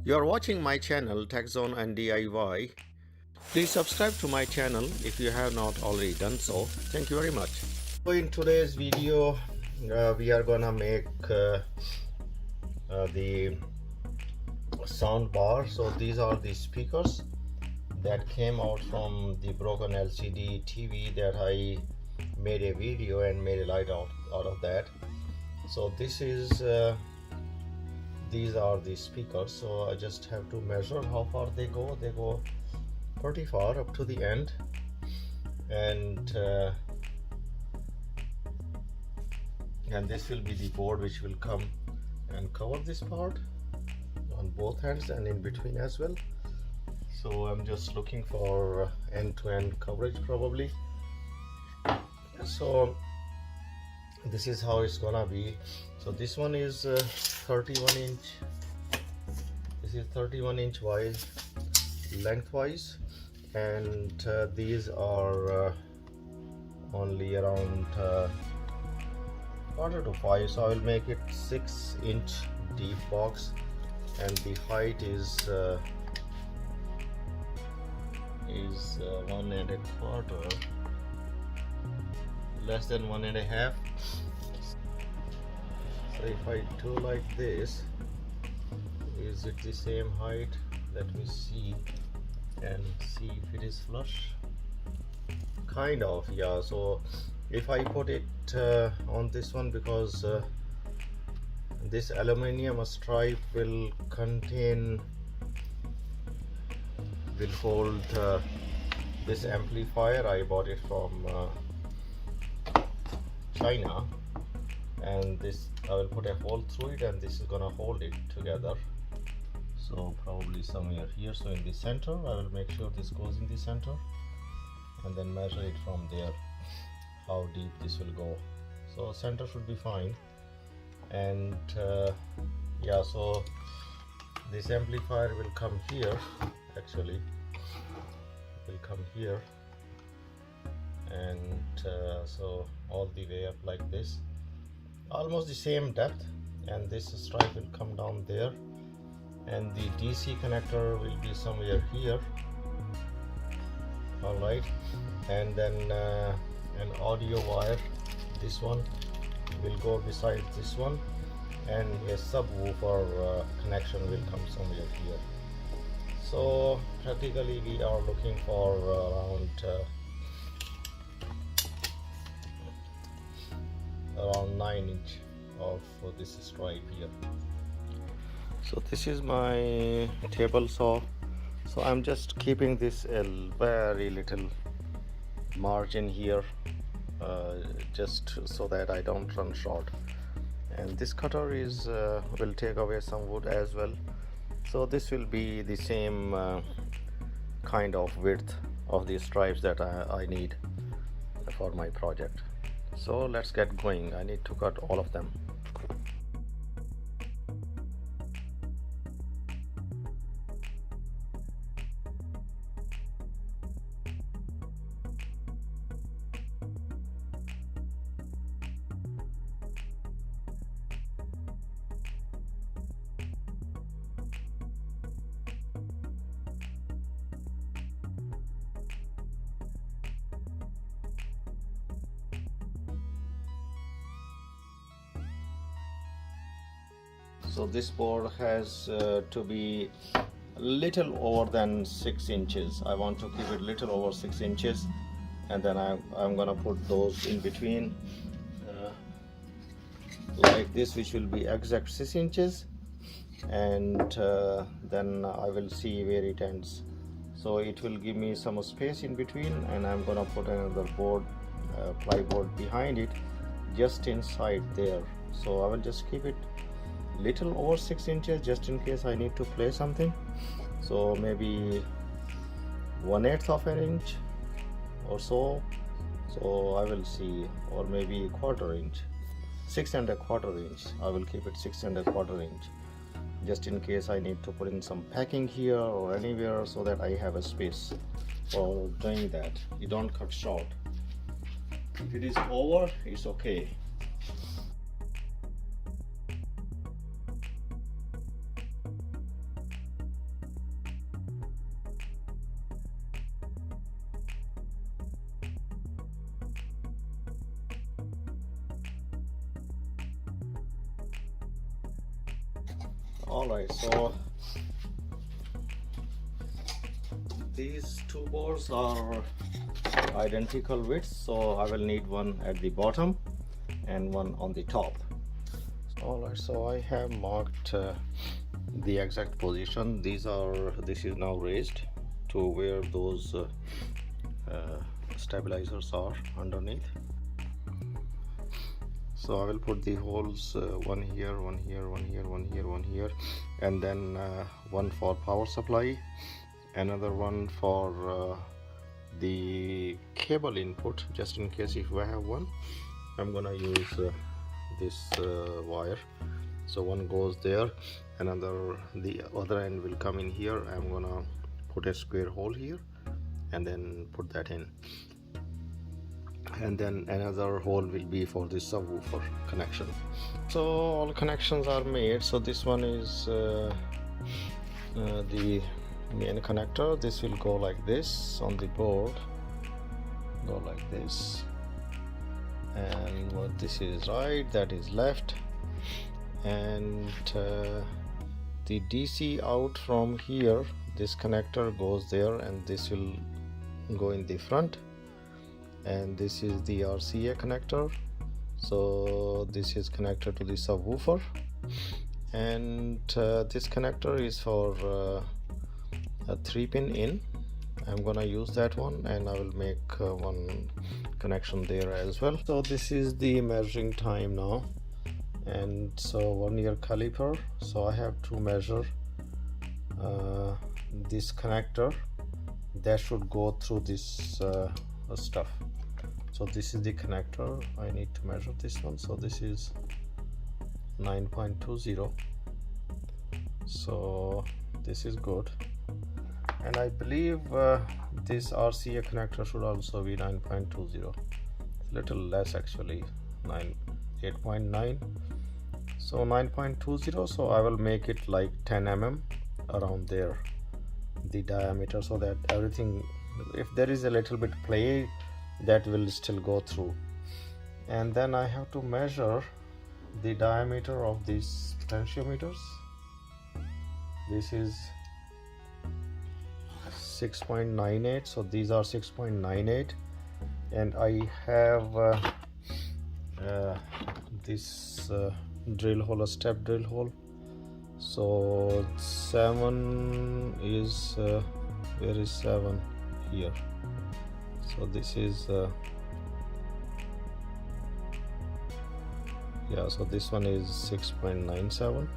You are watching my channel Tech Zone and DIY. Please subscribe to my channel if you have not already done so. Thank you very much. So in today's video, we are gonna make the sound bar. So these are the speakers that came out from the broken LCD TV that I made a video and made a light out of that. So this is these are the speakers, so I just have to measure how far they go. They go pretty far up to the end, and this will be the board which will come and cover this part on both ends and in between as well. So I'm just looking for end-to-end coverage probably. So this is how it's gonna be. So this one is 31 inch. This is 31 inch wide lengthwise, and these are only around 4 to 5. So I will make it 6 inch deep box, and the height is 1.25, less than 1.5. So if I do like this, is it the same height? Let me see and see if it is flush. Kind of, yeah. So if I put it on this one, because this aluminum stripe will hold this amplifier. I bought it from China, and this I will put a hole through it, and this is gonna hold it together. So probably somewhere here. So in the center, I will make sure this goes in the center, and then measure it from there how deep this will go. So center should be fine. And yeah, so this amplifier will come here. Actually, it will come here, and so all the way up like this, almost the same depth, and this stripe will come down there, and the DC connector will be somewhere here. All right, and then an audio wire, this one will go beside this one, and a subwoofer connection will come somewhere here. So practically we are looking for around 9 inch of this stripe here. So this is my table saw. So I'm just keeping this a very little margin here, just so that I don't run short. And this cutter is will take away some wood as well. So this will be the same kind of width of the stripes that I need for my project. So let's get going. I need to cut all of them. So this board has to be little over than 6 inches. I want to keep it little over 6 inches, and then I'm gonna put those in between like this, which will be exact 6 inches, and then I will see where it ends. So it will give me some space in between, and I'm gonna put another board, plyboard behind it, just inside there. So I will just keep it little over 6 inches, just in case I need to place something. So maybe 1/8 of an inch or so. So I will see, or maybe 1/4 inch, 6¼ inch. I will keep it 6¼ inch, just in case I need to put in some packing here or anywhere, so that I have a space for doing that. You don't cut short. If it is over, it's okay. Alright, so these two boards are identical widths, so I will need one at the bottom and one on the top. Alright, so I have marked the exact position. This is now raised to where those stabilizers are underneath. So I will put the holes, one here, one here, one here, one here, one here, and then one for power supply, another one for the cable input, just in case if I have one. I'm gonna use this wire. So one goes there, the other end will come in here. I'm gonna put a square hole here and then put that in, and then another hole will be for the subwoofer connection. So all connections are made. So this one is the main connector. This will go like this on the board, go like this, and what this is right, that is left, and the DC out from here, this connector goes there, and this will go in the front, and this is the RCA connector. So this is connected to the subwoofer, and this connector is for a 3-pin in. I'm gonna use that one, and I will make one connection there as well. So this is the measuring time now, and so 1-year caliper. So I have to measure this connector that should go through this stuff. So this is the connector. I need to measure this one. So this is 9.20. So this is good, and I believe this RCA connector should also be 9.20, little less actually, 8.9. So 9.20. So I will make it like 10 mm around there, the diameter, so that everything, if there is a little bit play, that will still go through. And then I have to measure the diameter of these potentiometers. This is 6.98, so these are 6.98, and I have this drill hole, a step drill hole. So 7 is where is 7? Here. So this is yeah, so this one is 6.97.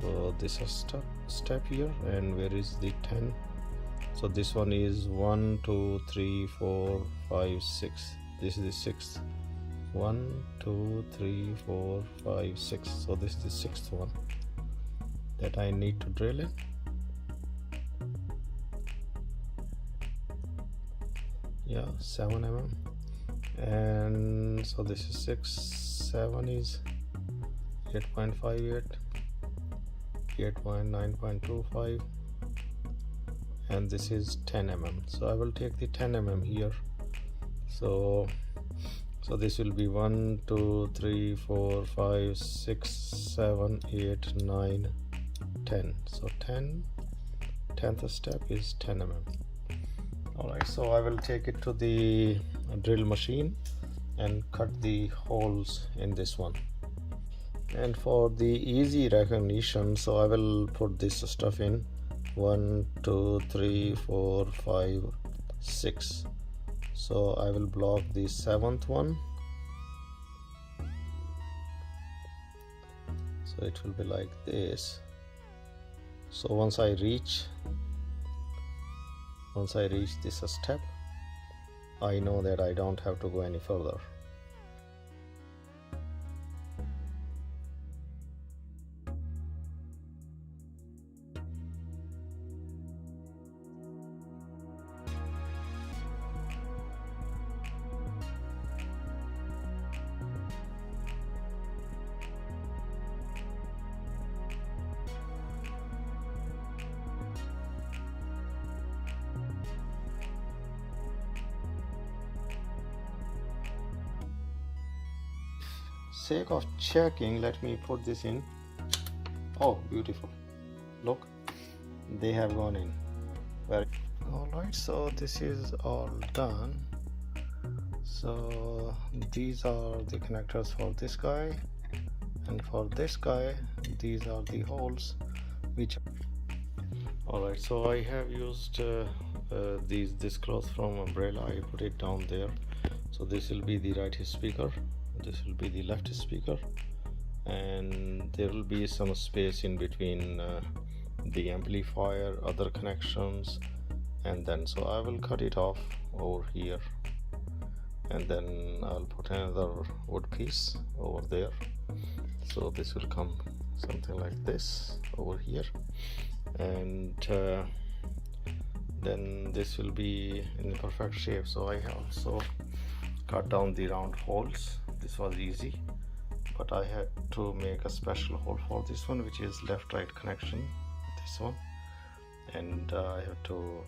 so this is step here, and where is the 10? So this one is 1 2 3 4 5 6. This is the sixth. 1 2 3 4 5 6. So this is the sixth one that I need to drill in. Yeah, 7 mm. And so this is 6, 7 is 8.58, 8.9.25, and this is 10 mm. So I will take the 10 mm here. So this will be 1 2 3 4 5 6 7 8 9 10. So 10th step is 10 mm. Alright, so I will take it to the drill machine and cut the holes in this one. And for the easy recognition, so I will put this stuff in 1 2 3 4 5 6. So I will block the 7th one. So it will be like this. So once I reach this step, I know that I don't have to go any further. Sake of checking, let me put this in. Oh, beautiful. Look, they have gone in. Very. Alright, so this is all done. So these are the connectors for this guy, and for this guy these are the holes which. Alright, so I have used this cloth from umbrella. I put it down there. So this will be the right speaker, this will be the left speaker, and there will be some space in between the amplifier, other connections, and then so I will cut it off over here, and then I'll put another wood piece over there. So this will come something like this over here, and then this will be in the perfect shape. So I have also cut down the round holes. This was easy, but I had to make a special hole for this one, which is left right connection, this one, and I have to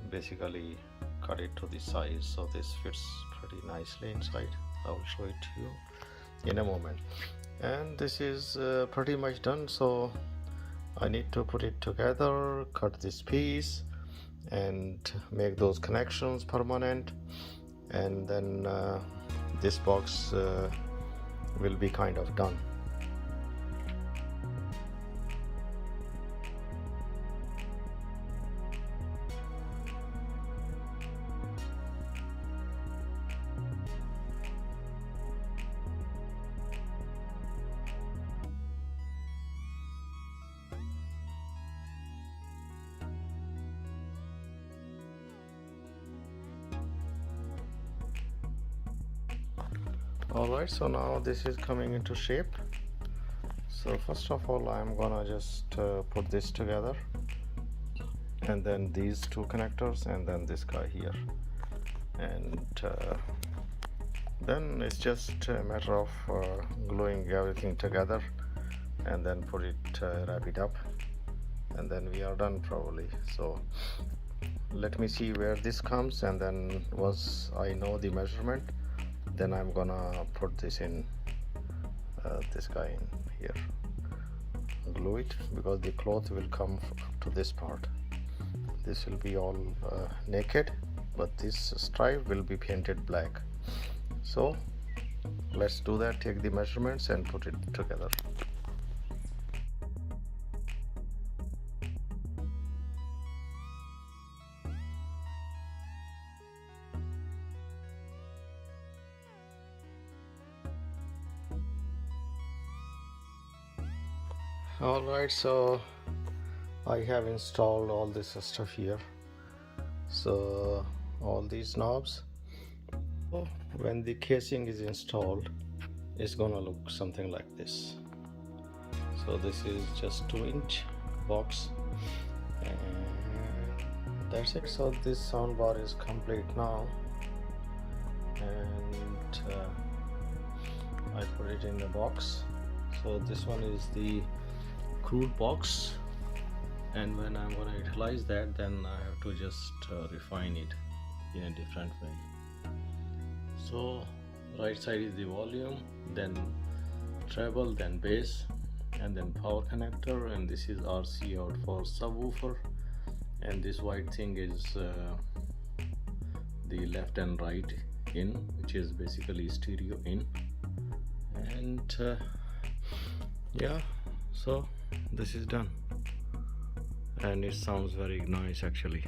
basically cut it to the size, so this fits pretty nicely inside. I will show it to you in a moment. And this is pretty much done, so I need to put it together, cut this piece and make those connections permanent, and then this box will be kind of done. Alright, so now this is coming into shape. So first of all, I'm gonna just put this together, and then these two connectors, and then this guy here, and then it's just a matter of gluing everything together, and then put it wrap it up, and then we are done probably. So let me see where this comes, and then once I know the measurement, then I'm gonna put this in this guy in here, glue it, because the cloth will come to this part. This will be all naked, but this stripe will be painted black. So let's do that, take the measurements and put it together. Alright, so I have installed all this stuff here. So all these knobs, when the casing is installed, it's gonna look something like this. So this is just 2-inch box, and that's it. So this sound bar is complete now, and I put it in the box. So this one is the crude box, and when I'm going to utilize that, then I have to just refine it in a different way. So right side is the volume, then treble, then bass, and then power connector, and this is RC out for subwoofer, and this white thing is the left and right in, which is basically stereo in. And yeah, so this is done, and it sounds very nice actually.